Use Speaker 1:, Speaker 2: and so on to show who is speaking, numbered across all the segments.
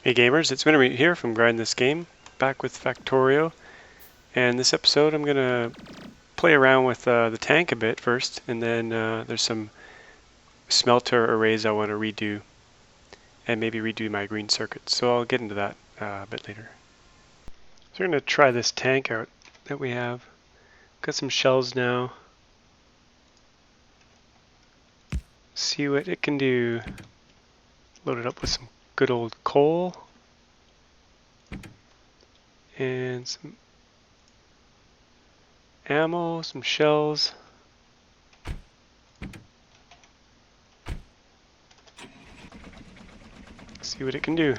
Speaker 1: Hey gamers, it's Wintermeat here from grindthisgame, back with Factorio, and this episode I'm gonna play around with the tank a bit first, and then there's some smelter arrays I want to redo, and maybe redo my green circuits, so I'll get into that a bit later. So we're gonna try this tank out that we have. Got some shells now. See what it can do. Load it up with some good old coal. And some ammo, some shells. See what it can do.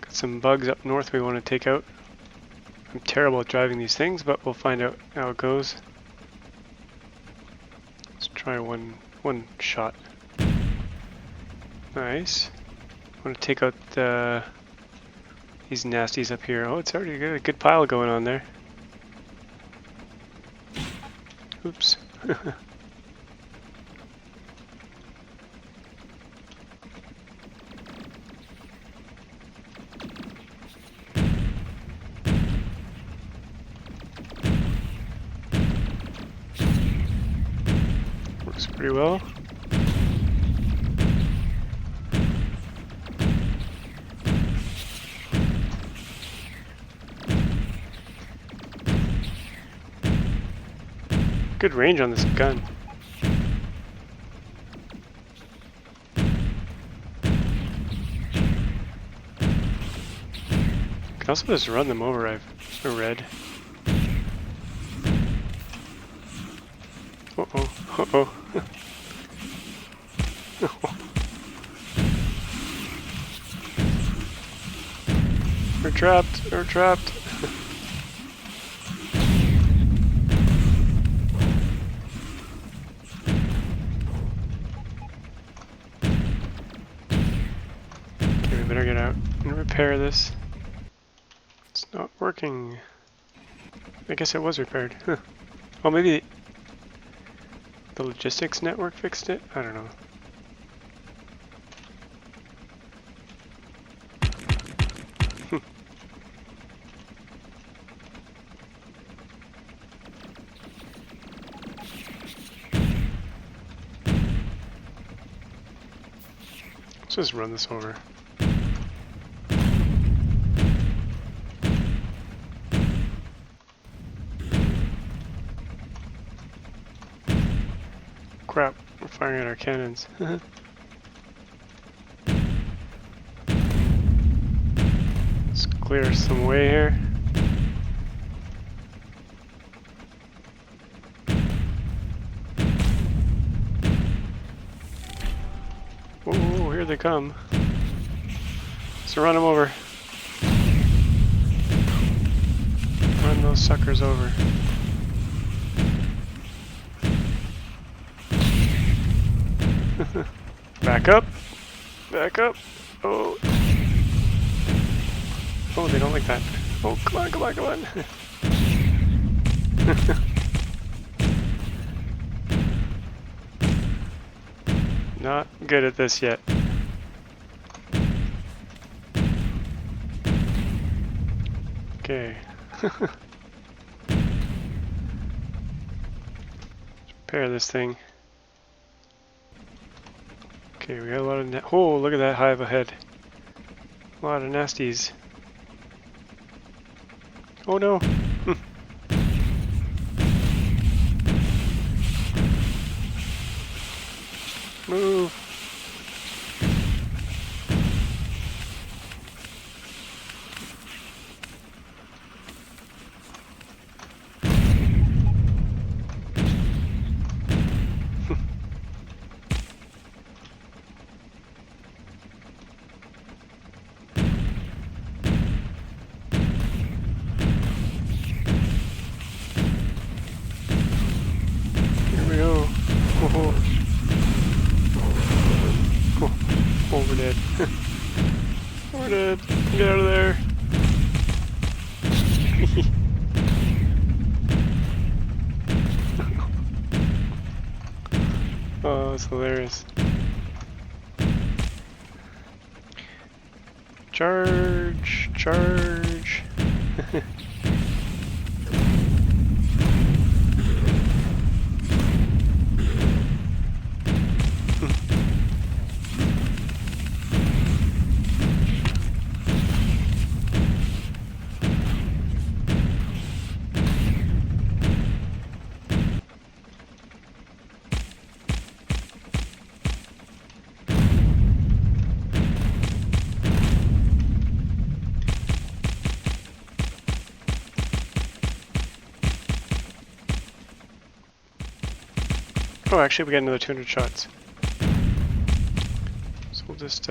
Speaker 1: Got some bugs up north we want to take out. I'm terrible at driving these things, but we'll find out how it goes. Let's try one shot. Nice. I want to take out these nasties up here. Oh, it's already got a good pile going on there. Oops. Works pretty well. Good range on this gun. Can also just run them over, I've read. Uh-oh, uh-oh. We're trapped, we're trapped. Okay, we better get out and repair this. It's not working. I guess it was repaired. Well, maybe the logistics network fixed it? I don't know. Let's just run this over. Crap, we're firing at our cannons. Let's clear some way here. Oh, here they come. Let's run them over. Run those suckers over. Back up. Back up. Oh. Oh, they don't like that. Oh, come on, come on, come on. Not good at this yet. Okay. Repair this thing. Okay, we got a lot of oh, look at that hive ahead. A lot of nasties. Oh no! Move! Oh, we're dead. We're dead. Get out of there. Oh, that's hilarious. Charge! Charge! Oh, actually we got another 200 shots. So we'll just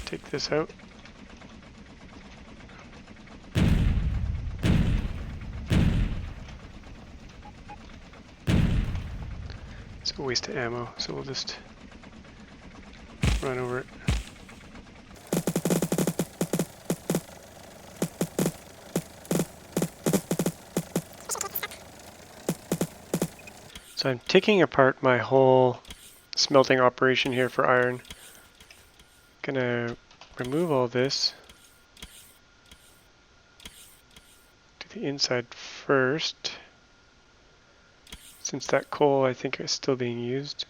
Speaker 1: take this out. It's a waste of ammo, so we'll just run over it. So I'm taking apart my whole smelting operation here for iron. Gonna remove all this. Do the inside first, since that coal I think is still being used.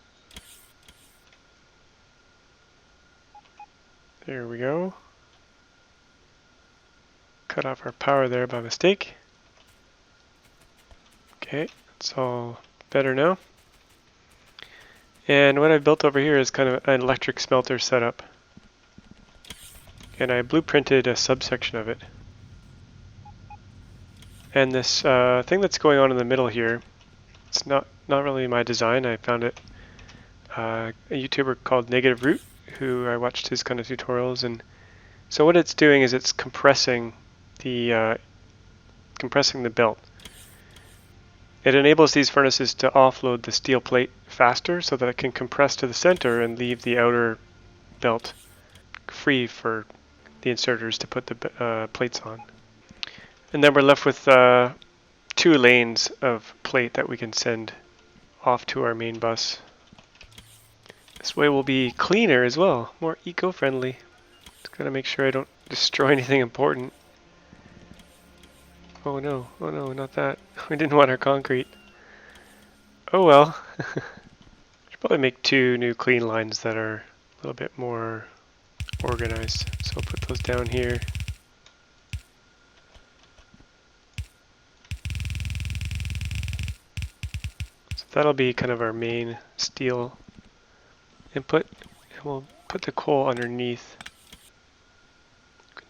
Speaker 1: There we go. Cut off our power there by mistake. Okay, it's all better now. And what I've built over here is kind of an electric smelter setup. And I blueprinted a subsection of it. And this thing that's going on in the middle here, it's not really my design. I found it a YouTuber called Negative Root, who I watched his kind of tutorials, and so what it's doing is it's compressing the belt. It enables these furnaces to offload the steel plate faster so that it can compress to the center and leave the outer belt free for the inserters to put the plates on. And then we're left with 2 lanes of plate that we can send off to our main bus. This way will be cleaner as well, more eco-friendly. Just gotta make sure I don't destroy anything important. Oh no, not that. We didn't want our concrete. Oh well. Should probably make 2 new clean lines that are a little bit more organized. So I'll put those down here. So that'll be kind of our main steel input. And we'll put the coal underneath.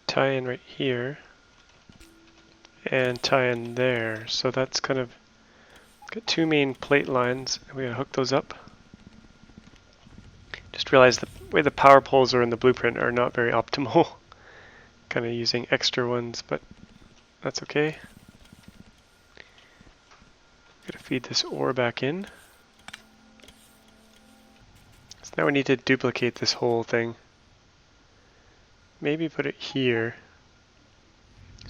Speaker 1: Tie in right here. And tie in there. So that's kind of got 2 main plate lines, and we gotta hook those up. Just realized the way the power poles are in the blueprint are not very optimal. Kind of using extra ones, but that's okay. Gotta feed this ore back in. So now we need to duplicate this whole thing. Maybe put it here.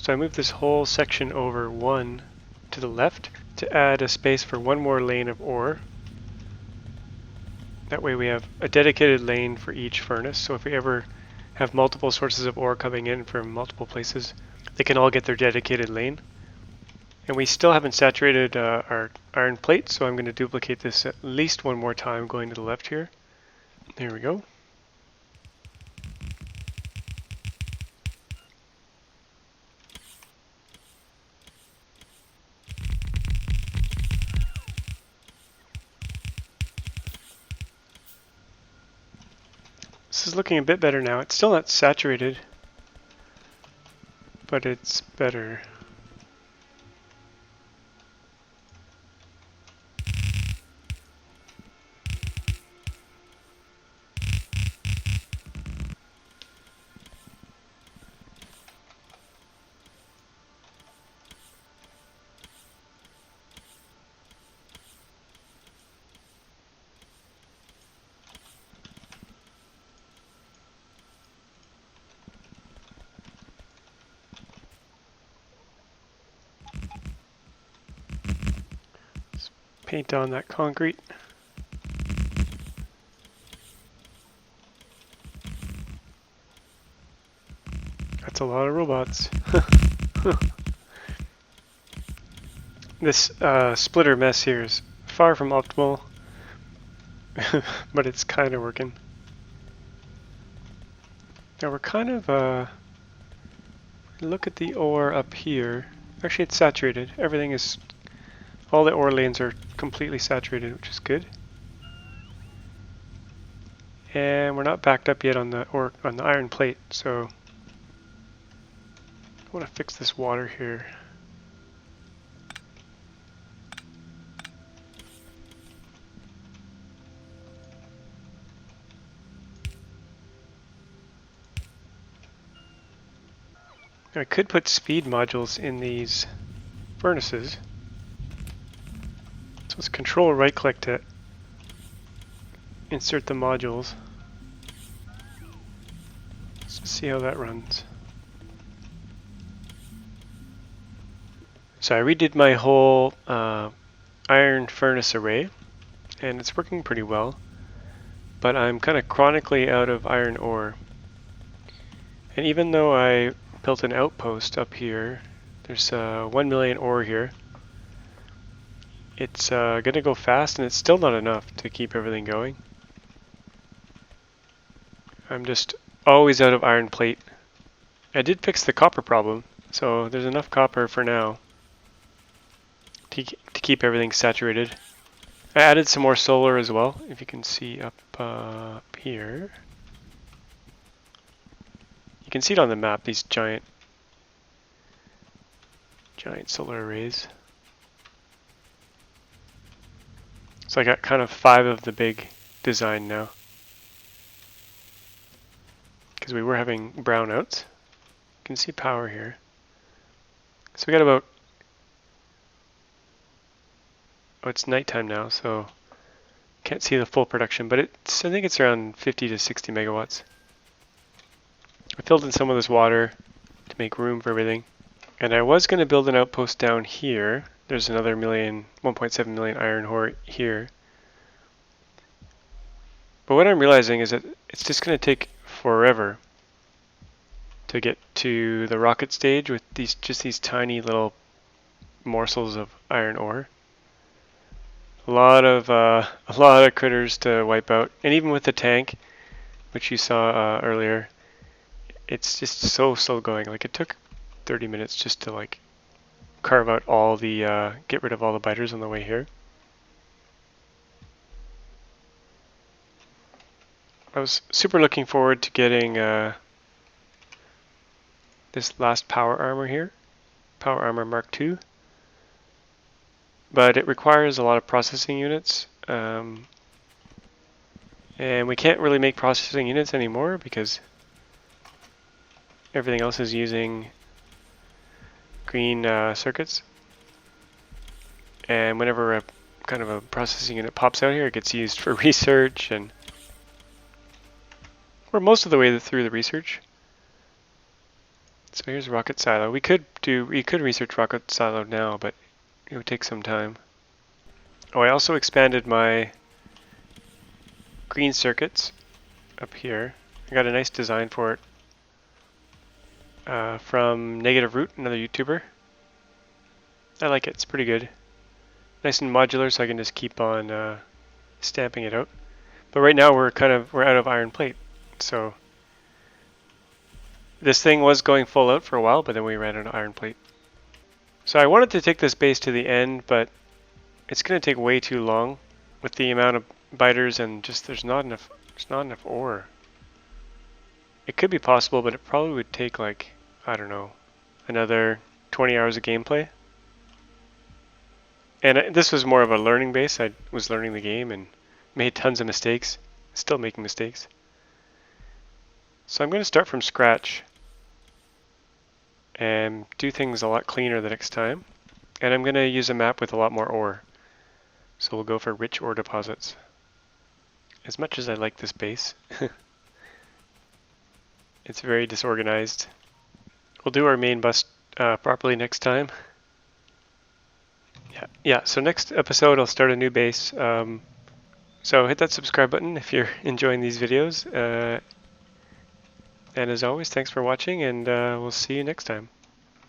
Speaker 1: So I moved this whole section over 1 to the left to add a space for 1 more lane of ore. That way we have a dedicated lane for each furnace, so if we ever have multiple sources of ore coming in from multiple places, they can all get their dedicated lane. And we still haven't saturated our iron plate, so I'm going to duplicate this at least 1 more time going to the left here. There we go. This is looking a bit better now. It's still not saturated, but it's better. Paint on that concrete. That's a lot of robots. This splitter mess here is far from optimal, but it's kind of working. Now we're kind of, look at the ore up here. Actually, it's saturated. Everything is, all the ore lanes are completely saturated, which is good. And we're not backed up yet on the iron plate, so I want to fix this water here. I could put speed modules in these furnaces. So let's control right click to insert the modules. Let's see how that runs. So I redid my whole iron furnace array, and it's working pretty well, but I'm kind of chronically out of iron ore. And even though I built an outpost up here, there's 1 million ore here, it's gonna go fast, and it's still not enough to keep everything going. I'm just always out of iron plate. I did fix the copper problem, so there's enough copper for now to keep everything saturated. I added some more solar as well, if you can see up here. You can see it on the map, these giant solar arrays. So I got kind of 5 of the big design now, because we were having brownouts. You can see power here. So we got about, oh, it's nighttime now, so can't see the full production, but I think it's around 50 to 60 megawatts. I filled in some of this water to make room for everything. And I was going to build an outpost down here. There's another 1.7 million iron ore here. But what I'm realizing is that it's just going to take forever to get to the rocket stage with these tiny little morsels of iron ore. A lot of critters to wipe out, and even with the tank, which you saw earlier, it's just so slow going. Like, it took 30 minutes just to like carve out all the get rid of all the biters on the way here. I was super looking forward to getting this last power armor here, Power Armor Mark II, but it requires a lot of processing units, and we can't really make processing units anymore because everything else is using green circuits, and whenever a kind of a processing unit pops out here, it gets used for research, and we're most of the way through the research. So here's rocket silo. We could research rocket silo now, but it would take some time. Oh, I also expanded my green circuits up here. I got a nice design for it from Negative Root, another YouTuber. I like it. It's pretty good. Nice and modular, so I can just keep on stamping it out. But right now we're out of iron plate, so this thing was going full out for a while, but then we ran out of iron plate. So I wanted to take this base to the end, but it's going to take way too long with the amount of biters, and just there's not enough ore. It could be possible, but it probably would take, like, I don't know, another 20 hours of gameplay. And this was more of a learning base. I was learning the game and made tons of mistakes. Still making mistakes. So I'm going to start from scratch and do things a lot cleaner the next time. And I'm going to use a map with a lot more ore. So we'll go for rich ore deposits. As much as I like this base, it's very disorganized. We'll do our main bus properly next time. Yeah. So next episode I'll start a new base. So hit that subscribe button if you're enjoying these videos. And as always, thanks for watching, and we'll see you next time.